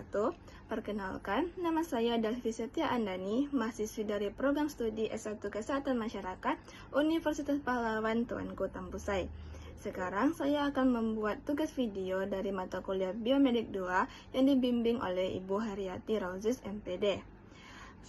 wabarakatuh. Perkenalkan, nama saya Delvi Setia Andani, mahasiswi dari Program Studi S1 Kesehatan Masyarakat Universitas Pahlawan Tuanku Tambusai. Sekarang saya akan membuat tugas video dari mata kuliah Biomedik 2 yang dibimbing oleh Ibu Haryati Rauziz MPD.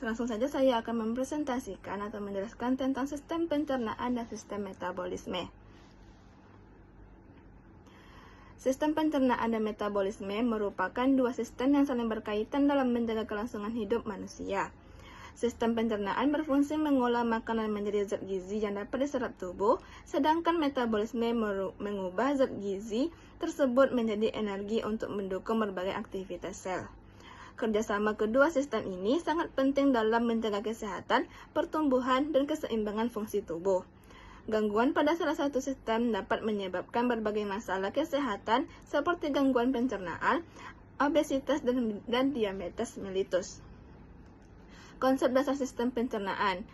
Langsung saja saya akan mempresentasikan atau menjelaskan tentang sistem pencernaan dan sistem metabolisme. Sistem pencernaan dan metabolisme merupakan dua sistem yang saling berkaitan dalam menjaga kelangsungan hidup manusia. Sistem pencernaan berfungsi mengolah makanan menjadi zat gizi yang dapat diserap tubuh, sedangkan metabolisme mengubah zat gizi tersebut menjadi energi untuk mendukung berbagai aktivitas sel. Kerjasama kedua sistem ini sangat penting dalam menjaga kesehatan, pertumbuhan, dan keseimbangan fungsi tubuh. Gangguan pada salah satu sistem dapat menyebabkan berbagai masalah kesehatan seperti gangguan pencernaan, obesitas, dan diabetes mellitus. Konsep dasar sistem pencernaan.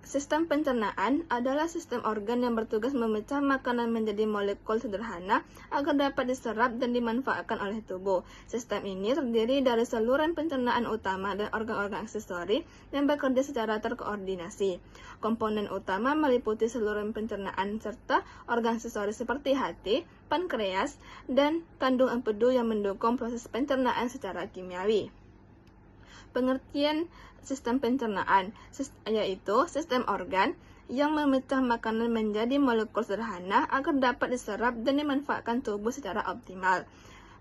Sistem pencernaan adalah sistem organ yang bertugas memecah makanan menjadi molekul sederhana agar dapat diserap dan dimanfaatkan oleh tubuh. Sistem ini terdiri dari saluran pencernaan utama dan organ-organ aksesori yang bekerja secara terkoordinasi. Komponen utama meliputi saluran pencernaan serta organ aksesori seperti hati, pankreas, dan kandung empedu yang mendukung proses pencernaan secara kimiawi. Pengertian sistem pencernaan yaitu sistem organ yang memecah makanan menjadi molekul sederhana agar dapat diserap dan dimanfaatkan tubuh secara optimal.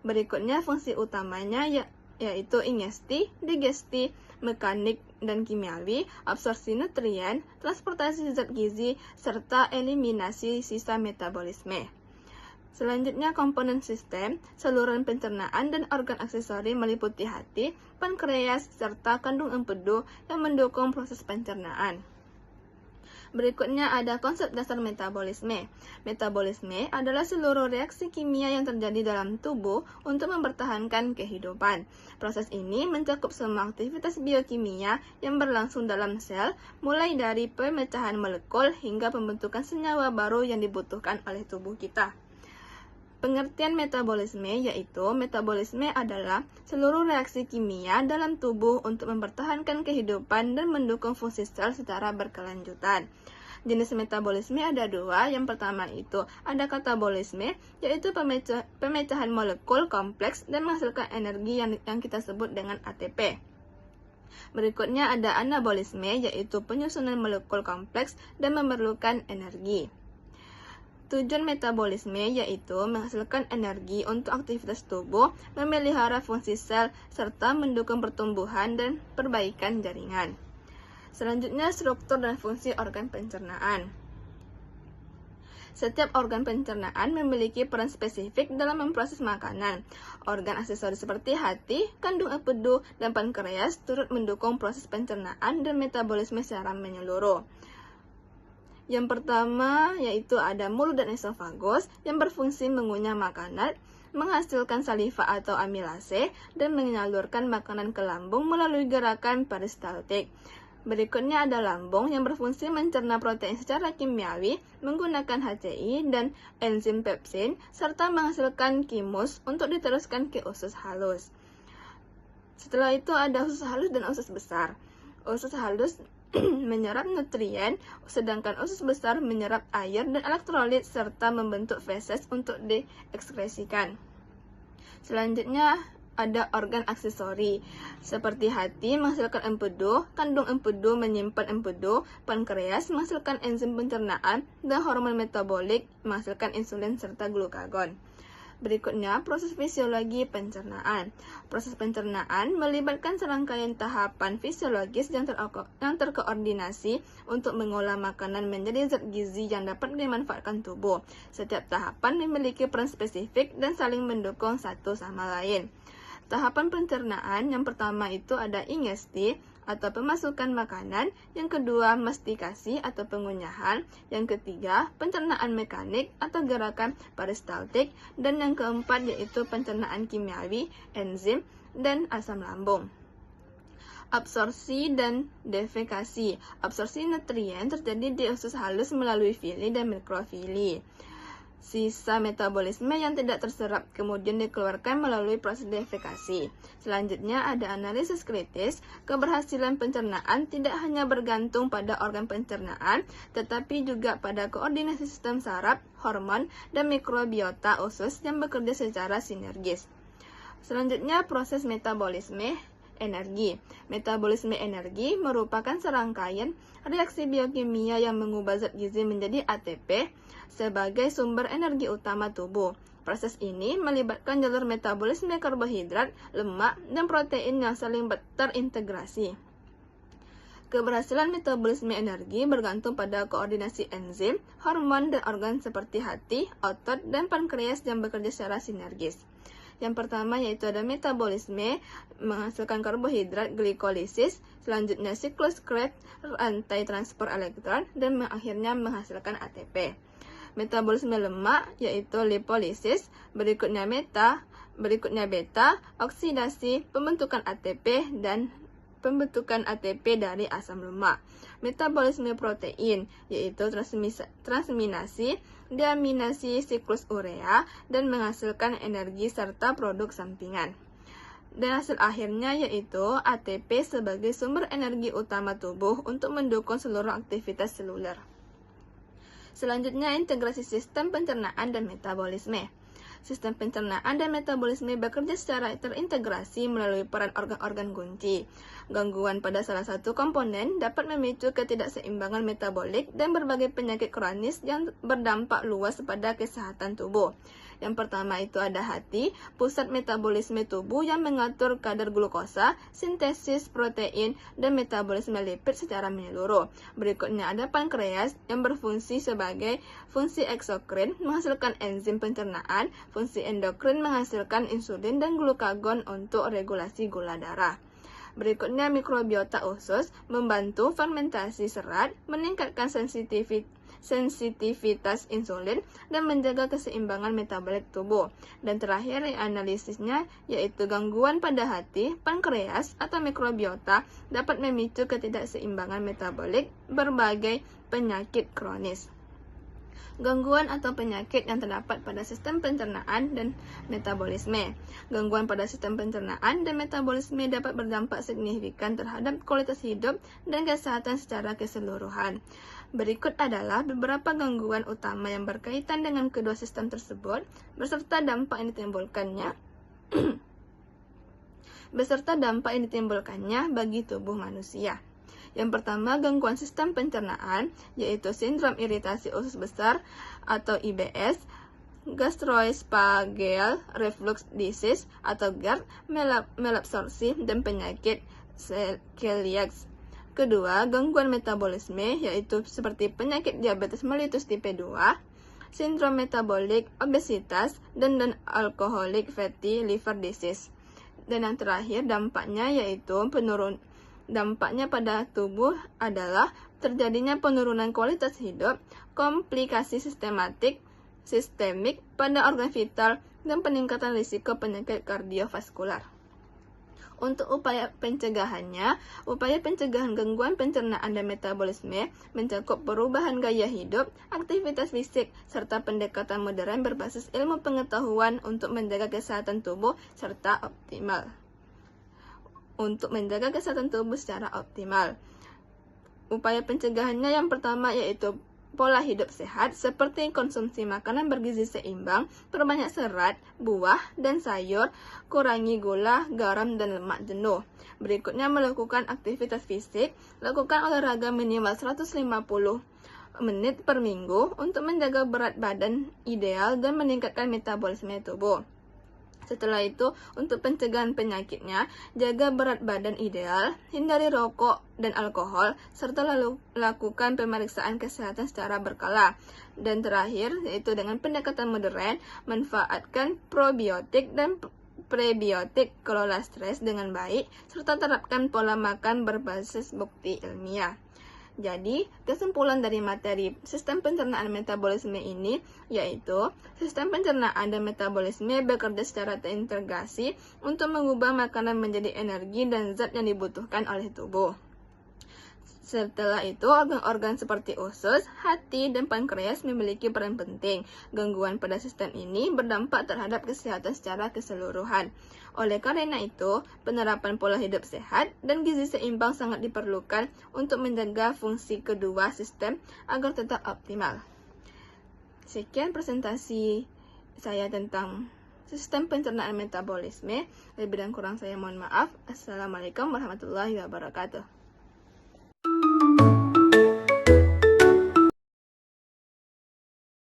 Berikutnya fungsi utamanya yaitu ingesti, digesti, mekanik dan kimiawi, absorpsi nutrien, transportasi zat gizi, serta eliminasi sisa metabolisme. Selanjutnya, komponen sistem, saluran pencernaan, dan organ aksesori meliputi hati, pankreas, serta kandung empedu yang mendukung proses pencernaan. Berikutnya ada konsep dasar metabolisme. Metabolisme adalah seluruh reaksi kimia yang terjadi dalam tubuh untuk mempertahankan kehidupan. Proses ini mencakup semua aktivitas biokimia yang berlangsung dalam sel, mulai dari pemecahan molekul hingga pembentukan senyawa baru yang dibutuhkan oleh tubuh kita. Pengertian metabolisme yaitu metabolisme adalah seluruh reaksi kimia dalam tubuh untuk mempertahankan kehidupan dan mendukung fungsi sel secara berkelanjutan. Jenis metabolisme ada dua. Yang pertama itu ada katabolisme, yaitu pemecahan molekul kompleks dan menghasilkan energi yang kita sebut dengan ATP. Berikutnya ada anabolisme, yaitu penyusunan molekul kompleks dan memerlukan energi. Tujuan metabolisme yaitu menghasilkan energi untuk aktivitas tubuh, memelihara fungsi sel, serta mendukung pertumbuhan dan perbaikan jaringan. Selanjutnya, struktur dan fungsi organ pencernaan. Setiap organ pencernaan memiliki peran spesifik dalam memproses makanan. Organ aksesori seperti hati, kandung empedu, dan pankreas turut mendukung proses pencernaan dan metabolisme secara menyeluruh. Yang pertama yaitu ada mulut dan esofagus yang berfungsi mengunyah makanan, menghasilkan saliva atau amilase, dan menyalurkan makanan ke lambung melalui gerakan peristaltik. Berikutnya ada lambung yang berfungsi mencerna protein secara kimiawi menggunakan HCI dan enzim pepsin, serta menghasilkan kimus untuk diteruskan ke usus halus. Setelah itu ada usus halus dan usus besar. Usus halus menyerap nutrien, sedangkan usus besar menyerap air dan elektrolit serta membentuk feses untuk diekskresikan. Selanjutnya ada organ aksesori seperti hati menghasilkan empedu, kandung empedu menyimpan empedu, pankreas menghasilkan enzim pencernaan, dan hormon metabolik menghasilkan insulin serta glukagon. Berikutnya, proses fisiologi pencernaan. Proses pencernaan melibatkan serangkaian tahapan fisiologis yang terkoordinasi untuk mengolah makanan menjadi zat gizi yang dapat dimanfaatkan tubuh. Setiap tahapan memiliki peran spesifik dan saling mendukung satu sama lain. Tahapan pencernaan yang pertama itu ada ingesti atau pemasukan makanan, yang kedua mastikasi atau pengunyahan, yang ketiga pencernaan mekanik atau gerakan peristaltik, dan yang keempat yaitu pencernaan kimiawi, enzim, dan asam lambung. Absorpsi dan defekasi. Absorpsi nutrien terjadi di usus halus melalui villi dan mikrofili. sisa metabolisme yang tidak terserap kemudian dikeluarkan melalui proses deifikasi. Selanjutnya ada analisis kritis. Keberhasilan pencernaan tidak hanya bergantung pada organ pencernaan, tetapi juga pada koordinasi sistem saraf, hormon, dan mikrobiota usus yang bekerja secara sinergis. Selanjutnya proses metabolisme energi. Metabolisme energi merupakan serangkaian reaksi biokimia yang mengubah zat gizi menjadi ATP sebagai sumber energi utama tubuh. Proses ini melibatkan jalur metabolisme karbohidrat, lemak, dan protein yang saling terintegrasi. Keberhasilan metabolisme energi bergantung pada koordinasi enzim, hormon, dan organ seperti hati, otot, dan pankreas yang bekerja secara sinergis. Yang pertama yaitu ada metabolisme menghasilkan karbohidrat, glikolisis, selanjutnya siklus Krebs, rantai transport elektron, dan akhirnya menghasilkan ATP. Metabolisme lemak yaitu lipolisis, berikutnya beta, oksidasi, pembentukan ATP, dan pembentukan ATP dari asam lemak. Metabolisme protein yaitu transminasi, deaminasi, siklus urea, dan menghasilkan energi serta produk sampingan. Dan hasil akhirnya yaitu ATP sebagai sumber energi utama tubuh untuk mendukung seluruh aktivitas seluler. Selanjutnya integrasi sistem pencernaan dan metabolisme. Sistem pencernaan dan metabolisme bekerja secara terintegrasi melalui peran organ-organ kunci. Gangguan pada salah satu komponen dapat memicu ketidakseimbangan metabolik dan berbagai penyakit kronis yang berdampak luas pada kesehatan tubuh. Yang pertama itu ada hati, pusat metabolisme tubuh yang mengatur kadar glukosa, sintesis protein, dan metabolisme lipid secara menyeluruh. Berikutnya ada pankreas yang berfungsi sebagai fungsi eksokrin, menghasilkan enzim pencernaan, fungsi endokrin menghasilkan insulin dan glukagon untuk regulasi gula darah. Berikutnya mikrobiota usus membantu fermentasi serat, meningkatkan sensitivitas insulin, dan menjaga keseimbangan metabolik tubuh. Dan terakhir analisisnya yaitu gangguan pada hati, pankreas, atau mikrobiota dapat memicu ketidakseimbangan metabolik berbagai penyakit kronis. Gangguan atau penyakit yang terdapat pada sistem pencernaan dan metabolisme. Gangguan pada sistem pencernaan dan metabolisme dapat berdampak signifikan terhadap kualitas hidup dan kesehatan secara keseluruhan. Berikut adalah beberapa gangguan utama yang berkaitan dengan kedua sistem tersebut, beserta dampak yang ditimbulkannya bagi tubuh manusia. Yang pertama, gangguan sistem pencernaan, yaitu sindrom iritasi usus besar atau IBS, gastroesophageal reflux disease atau GERD, malabsorpsi, dan penyakit celiac. Kedua, gangguan metabolisme, yaitu seperti penyakit diabetes mellitus tipe 2, sindrom metabolik, obesitas, dan non-alcoholic fatty liver disease. Dan yang terakhir, dampaknya pada tubuh adalah terjadinya penurunan kualitas hidup, komplikasi sistemik pada organ vital, dan peningkatan risiko penyakit kardiovaskular. Untuk upaya pencegahan gangguan pencernaan dan metabolisme mencakup perubahan gaya hidup, aktivitas fisik, serta pendekatan modern berbasis ilmu pengetahuan untuk menjaga kesehatan tubuh secara optimal. Upaya pencegahannya yang pertama yaitu pola hidup sehat seperti konsumsi makanan bergizi seimbang, perbanyak serat, buah, dan sayur, kurangi gula, garam, dan lemak jenuh. Berikutnya melakukan aktivitas fisik, lakukan olahraga minimal 150 menit per minggu untuk menjaga berat badan ideal dan meningkatkan metabolisme tubuh. Setelah itu, untuk pencegahan penyakitnya, jaga berat badan ideal, hindari rokok dan alkohol, serta lakukan pemeriksaan kesehatan secara berkala. Dan terakhir, yaitu dengan pendekatan modern, manfaatkan probiotik dan prebiotik, kelola stres dengan baik, serta terapkan pola makan berbasis bukti ilmiah. Jadi, kesimpulan dari materi sistem pencernaan metabolisme ini yaitu sistem pencernaan dan metabolisme bekerja secara terintegrasi untuk mengubah makanan menjadi energi dan zat yang dibutuhkan oleh tubuh. Setelah itu, organ-organ seperti usus, hati, dan pankreas memiliki peran penting. Gangguan pada sistem ini berdampak terhadap kesehatan secara keseluruhan. Oleh karena itu, penerapan pola hidup sehat dan gizi seimbang sangat diperlukan untuk menjaga fungsi kedua sistem agar tetap optimal. Sekian presentasi saya tentang sistem pencernaan metabolisme. Lebih dan kurang saya mohon maaf. Assalamualaikum warahmatullahi wabarakatuh.